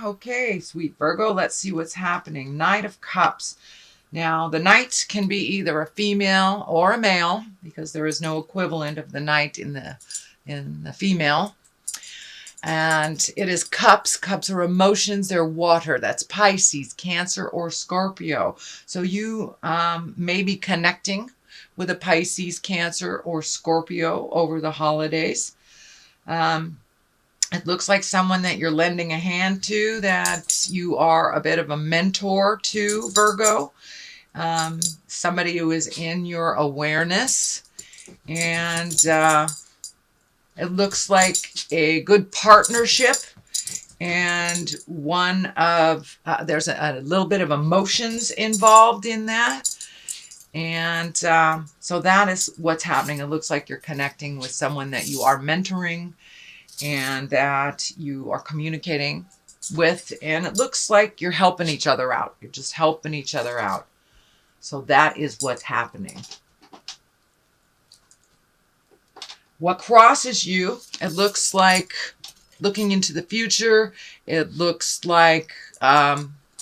Okay, sweet Virgo, let's see what's happening. Knight of Cups. Now, the knight can be either a female or a male because there is no equivalent of the knight in the female. And it is cups. Cups are emotions. They're water. That's Pisces, Cancer, or Scorpio. So you may be connecting with a Pisces, Cancer, or Scorpio over the holidays. It looks like someone that you're lending a hand to, that you are a bit of a mentor to, Virgo. Somebody who is in your awareness. And it looks like a good partnership. And one of, there's a little bit of emotions involved in that. And so that is what's happening. It looks like you're connecting with someone that you are mentoring and that you are communicating with. And it looks like you're helping each other out. You're just helping each other out. So that is what's happening. What crosses you, it looks like looking into the future. It looks like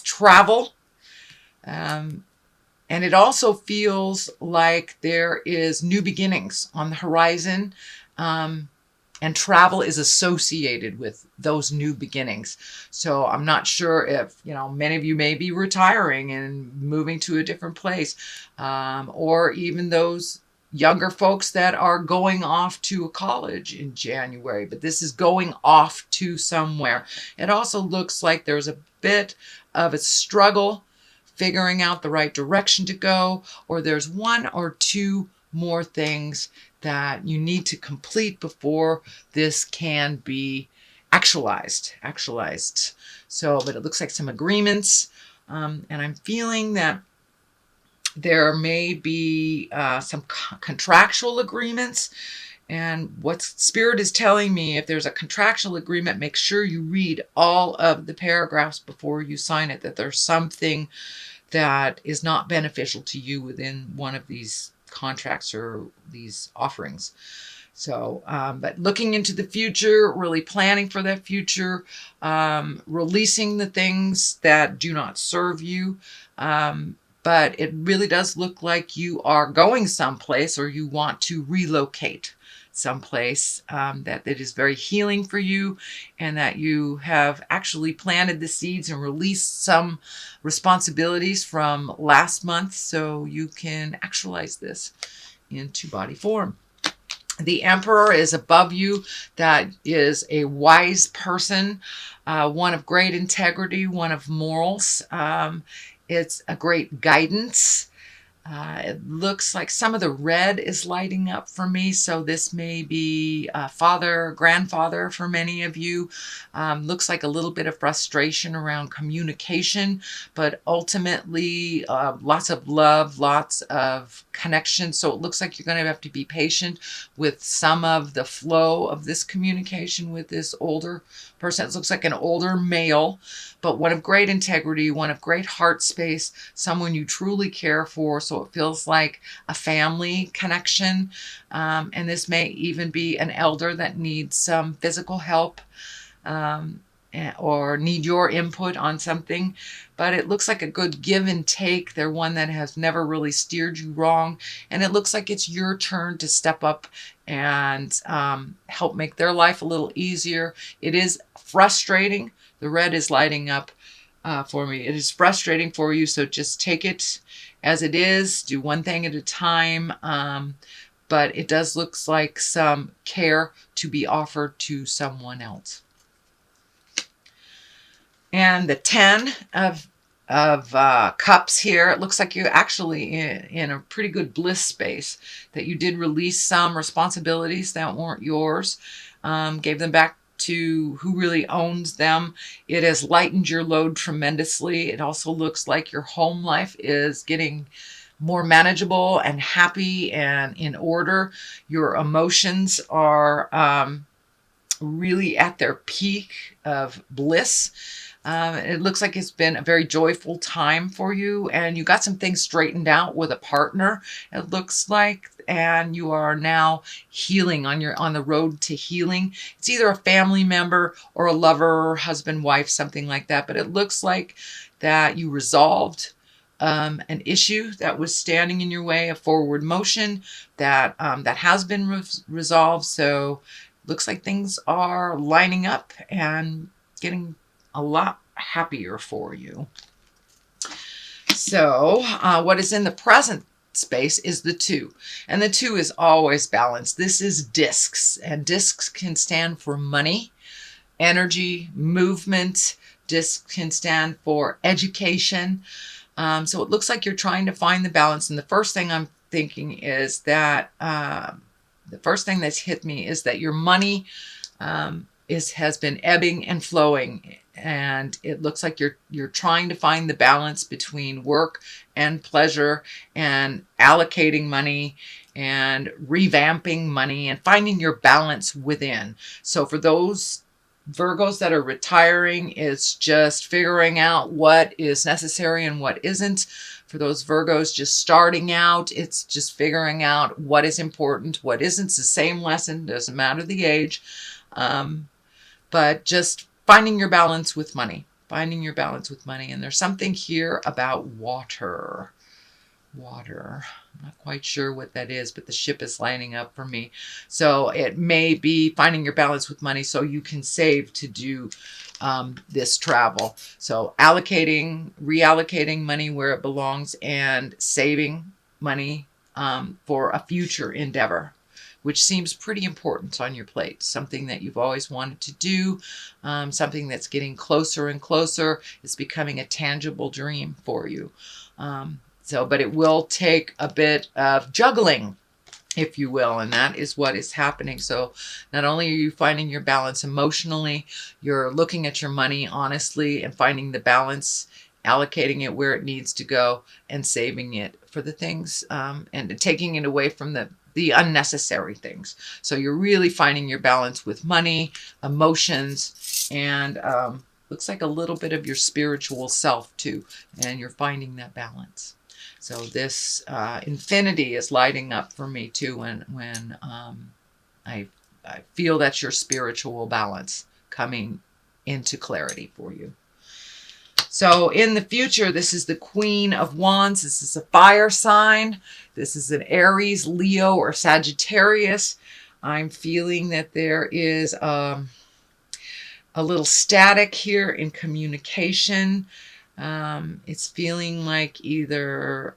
travel. And it also feels like there is new beginnings on the horizon. And travel is associated with those new beginnings. So I'm not sure if, many of you may be retiring and moving to a different place, or even those younger folks that are going off to a college in January, but this is going off to somewhere. It also looks like there's a bit of a struggle figuring out the right direction to go, or there's one or two more things that you need to complete before this can be actualized. So, but it looks like some agreements, and I'm feeling that there may be some contractual agreements. And what Spirit is telling me, if there's a contractual agreement, make sure you read all of the paragraphs before you sign it, that there's something that is not beneficial to you within one of these contracts or these offerings. So, but looking into the future, really planning for that future, releasing the things that do not serve you. But it really does look like you are going someplace, or you want to relocate someplace, that it is very healing for you, and that you have actually planted the seeds and released some responsibilities from last month so you can actualize this into body form. The Emperor is above you. That is a wise person, one of great integrity, one of morals. It's a great guidance. It looks like some of the red is lighting up for me. So this may be father, grandfather for many of you. Looks like a little bit of frustration around communication, but ultimately lots of love, lots of connection. So it looks like you're going to have to be patient with some of the flow of this communication with this older person. It looks like an older male, but one of great integrity, one of great heart space, someone you truly care for. So it feels like a family connection. And this may even be an elder that needs some physical help, or need your input on something. But it looks like a good give and take. They're one that has never really steered you wrong. And it looks like it's your turn to step up and help make their life a little easier. It is frustrating. The red is lighting up for me. It is frustrating for you, so just take it as it is. Do one thing at a time. But it does look like some care to be offered to someone else. And the 10 of cups here, it looks like you're actually in a pretty good bliss space, that you did release some responsibilities that weren't yours, gave them back to who really owns them. It has lightened your load tremendously. It also looks like your home life is getting more manageable and happy and in order. Your emotions are really at their peak of bliss. It looks like it's been a very joyful time for you, and you got some things straightened out with a partner, it looks like, and you are now healing on the road to healing. It's either a family member or a lover, husband, wife, something like that, but it looks like that you resolved an issue that was standing in your way, a forward motion that has been resolved. So looks like things are lining up and getting a lot happier for you. So what is in the present space is the 2, and the 2 is always balanced. This is discs, and discs can stand for money, energy, movement. Discs can stand for education. So it looks like you're trying to find the balance. And the first thing I'm thinking is that the first thing that's hit me is that your money has been ebbing and flowing. And it looks like you're trying to find the balance between work and pleasure and allocating money and revamping money and finding your balance within. So for those Virgos that are retiring, it's just figuring out what is necessary and what isn't. For those Virgos just starting out, it's just figuring out what is important, what isn't. It's the same lesson, doesn't matter the age. But just finding your balance with money, finding your balance with money. And there's something here about water. Water. I'm not quite sure what that is, but the ship is lining up for me. So it may be finding your balance with money so you can save to do this travel. So reallocating money where it belongs and saving money for a future endeavor, which seems pretty important on your plate. Something that you've always wanted to do, something that's getting closer and closer. It's becoming a tangible dream for you. But it will take a bit of juggling, if you will, and that is what is happening. So not only are you finding your balance emotionally, you're looking at your money honestly and finding the balance, allocating it where it needs to go, and saving it for the things and taking it away from the unnecessary things. So you're really finding your balance with money, emotions, and looks like a little bit of your spiritual self too, and you're finding that balance. So this infinity is lighting up for me too when I feel that's your spiritual balance coming into clarity for you. So in the future, this is the Queen of Wands. This is a fire sign. This is an Aries, Leo, or Sagittarius. I'm feeling that there is a little static here in communication. It's feeling like either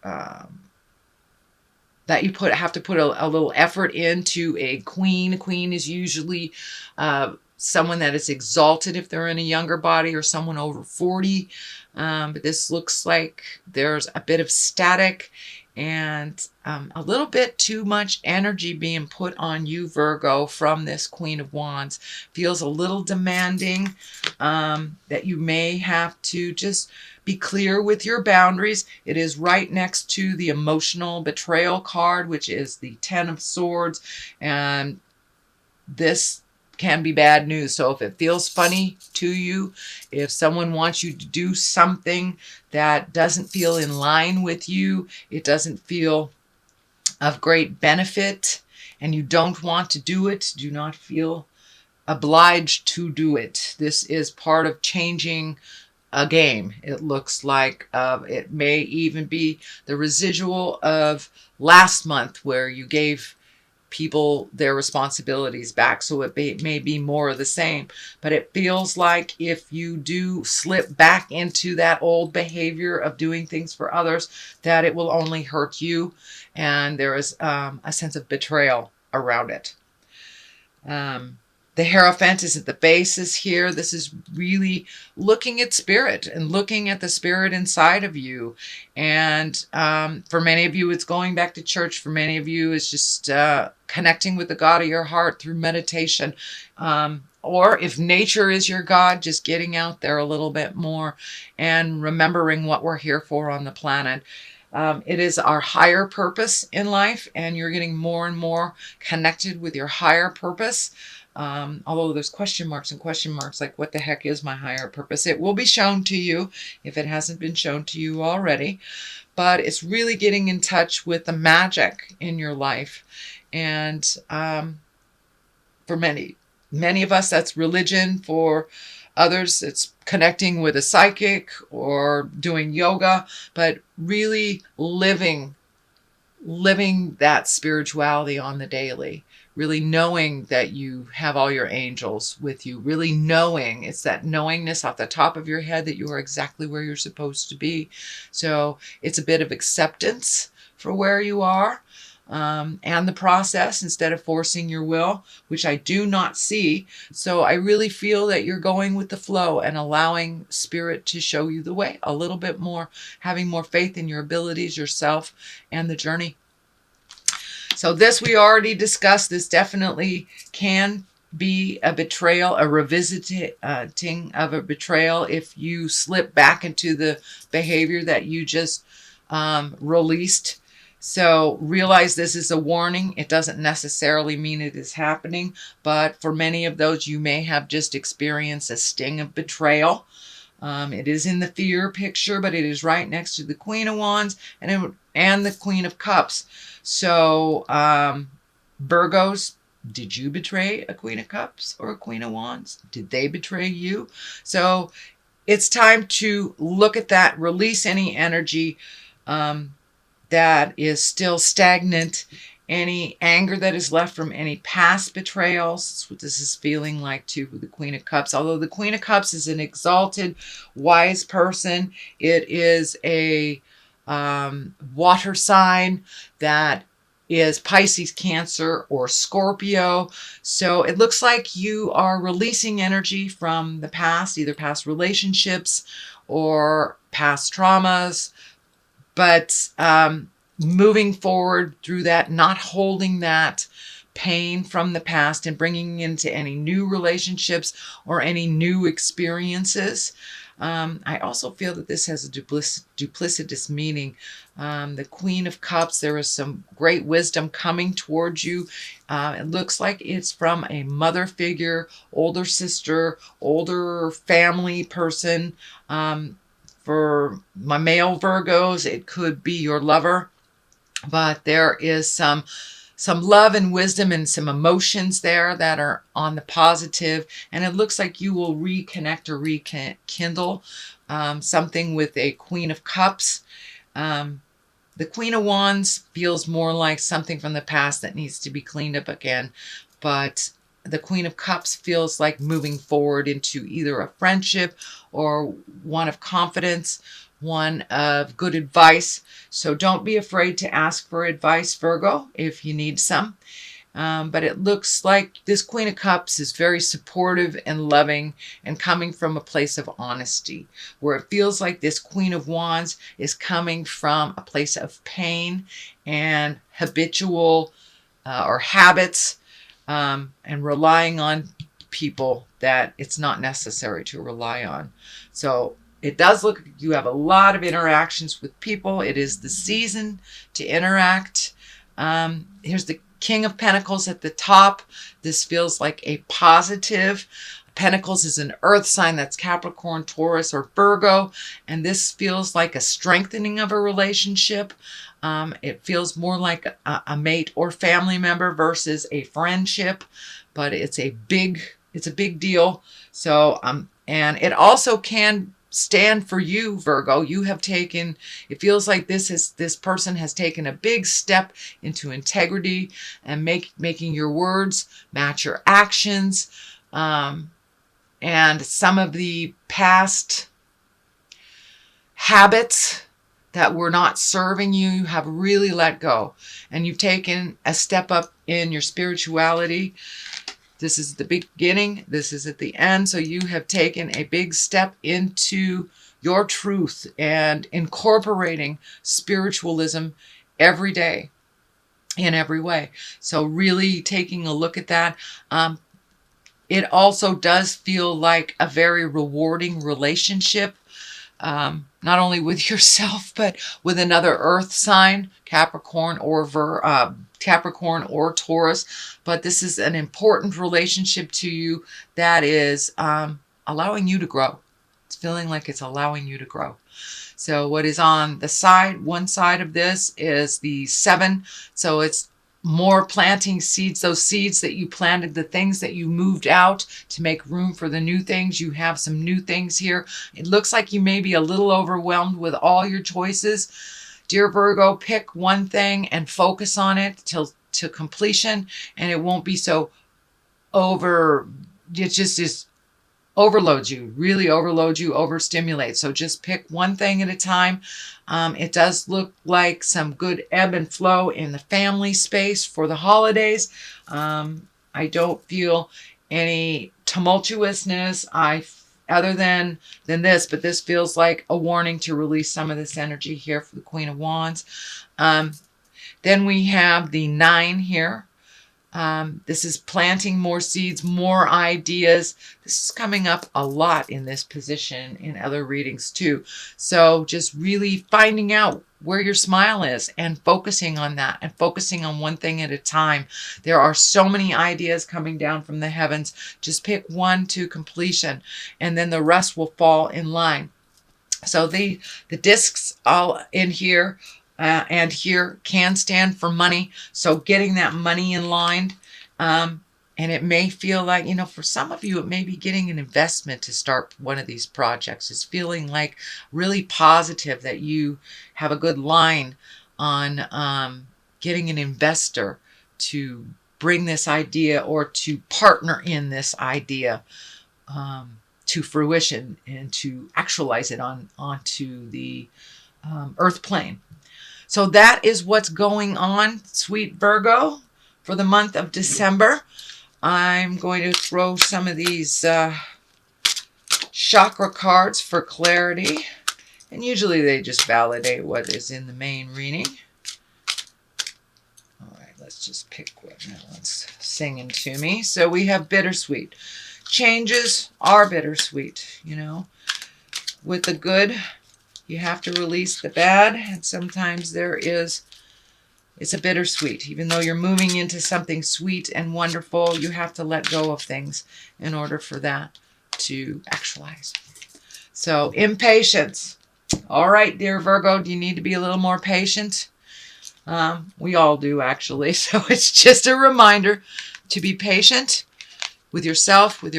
that you have to put a little effort into a queen. A queen is usually someone that is exalted if they're in a younger body, or someone over 40. But this looks like there's a bit of static and a little bit too much energy being put on you, Virgo, from this Queen of Wands. Feels a little demanding, that you may have to just be clear with your boundaries. It is right next to the emotional betrayal card, which is the 10 of Swords. And this can be bad news. So if it feels funny to you, if someone wants you to do something that doesn't feel in line with you, it doesn't feel of great benefit, and you don't want to do it, do not feel obliged to do it. This is part of changing a game. It looks like it may even be the residual of last month where you gave people their responsibilities back. So it may be more of the same, but it feels like if you do slip back into that old behavior of doing things for others, that it will only hurt you. And there is a sense of betrayal around it. The Hierophant is at the basis here. This is really looking at spirit and looking at the spirit inside of you. And for many of you, it's going back to church. For many of you, it's just connecting with the God of your heart through meditation. Or if nature is your God, just getting out there a little bit more and remembering what we're here for on the planet. It is our higher purpose in life, and you're getting more and more connected with your higher purpose. Although there's question marks and question marks, like what the heck is my higher purpose? It will be shown to you if it hasn't been shown to you already. But it's really getting in touch with the magic in your life. And for many of us, that's religion. For others, it's connecting with a psychic or doing yoga, but really living that spirituality on the daily, really knowing that you have all your angels with you, really knowing, it's that knowingness off the top of your head that you are exactly where you're supposed to be. So it's a bit of acceptance for where you are, and the process, instead of forcing your will, which I do not see. So I really feel that you're going with the flow and allowing spirit to show you the way a little bit more, having more faith in your abilities, yourself, and the journey. So this we already discussed. This definitely can be a betrayal, a revisiting of a betrayal if you slip back into the behavior that you just released. So realize this is a warning. It doesn't necessarily mean it is happening, but for many of those, you may have just experienced a sting of betrayal. It is in the fear picture, but it is right next to the Queen of Wands and the Queen of Cups. So Virgos, did you betray a Queen of Cups or a Queen of Wands? Did they betray you? So it's time to look at that, release any energy that is still stagnant, any anger that is left from any past betrayals. That's what this is feeling like too with the Queen of Cups. Although the Queen of Cups is an exalted, wise person, it is a water sign that is Pisces, Cancer, or Scorpio. So it looks like you are releasing energy from the past, either past relationships or past traumas, but moving forward through that, not holding that pain from the past and bringing into any new relationships or any new experiences. I also feel that this has a duplicitous meaning. The Queen of Cups, there is some great wisdom coming towards you. It looks like it's from a mother figure, older sister, older family person. For my male Virgos, it could be your lover, but there is some love and wisdom and some emotions there that are on the positive, and it looks like you will reconnect or rekindle something with a Queen of Cups. The Queen of Wands feels more like something from the past that needs to be cleaned up again, but the Queen of Cups feels like moving forward into either a friendship or one of confidence, one of good advice. So don't be afraid to ask for advice, Virgo, if you need some. But it looks like this Queen of Cups is very supportive and loving and coming from a place of honesty, where it feels like this Queen of Wands is coming from a place of pain and habitual or habits, and relying on people that it's not necessary to rely on. So it does look like you have a lot of interactions with people. It is the season to interact. Here's the King of Pentacles at the top. This feels like a positive. Pentacles is an earth sign, that's Capricorn, Taurus, or Virgo. And this feels like a strengthening of a relationship. It feels more like a mate or family member versus a friendship, but it's a big deal. So, and it also can stand for you, Virgo. You have taken, it feels like this person has taken a big step into integrity and making your words match your actions. And some of the past habits that were not serving you, you have really let go. And you've taken a step up in your spirituality. This is the beginning. This is at the end. So you have taken a big step into your truth and incorporating spiritualism every day in every way. So really taking a look at that. It also does feel like a very rewarding relationship. Not only with yourself, but with another earth sign, Capricorn or Capricorn or Taurus, but this is an important relationship to you that is allowing you to grow. It's feeling like it's allowing you to grow. So what is on the side, one side of this is the 7. So it's more planting seeds, those seeds that you planted, the things that you moved out to make room for the new things. You have some new things here. It looks like you may be a little overwhelmed with all your choices. Dear Virgo, pick one thing and focus on it till to completion, and it won't be so it just is overloads you, really overloads you, overstimulates. So just pick one thing at a time. It does look like some good ebb and flow in the family space for the holidays. I don't feel any tumultuousness other than this, but this feels like a warning to release some of this energy here for the Queen of Wands. Then we have the 9 here. This is planting more seeds, more ideas. This is coming up a lot in this position in other readings too. So just really finding out where your smile is and focusing on that and focusing on one thing at a time. There are so many ideas coming down from the heavens. Just pick one to completion and then the rest will fall in line. So the discs all in here and here can stand for money. So getting that money in line. And it may feel like, for some of you, it may be getting an investment to start one of these projects. It's feeling like really positive that you have a good line on getting an investor to bring this idea or to partner in this idea to fruition and to actualize it onto the earth plane. So that is what's going on, sweet Virgo, for the month of December. I'm going to throw some of these chakra cards for clarity. And usually they just validate what is in the main reading. All right, let's just pick one. That one's singing to me. So we have bittersweet. Changes are bittersweet, With the good, you have to release the bad. And sometimes it's a bittersweet. Even though you're moving into something sweet and wonderful, you have to let go of things in order for that to actualize. So, impatience. All right, dear Virgo, do you need to be a little more patient? We all do, actually. So, it's just a reminder to be patient with yourself, with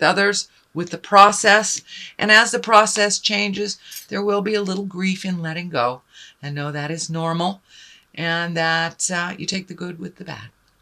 others, with the process. And as the process changes, there will be a little grief in letting go. And know that is normal. And that you take the good with the bad.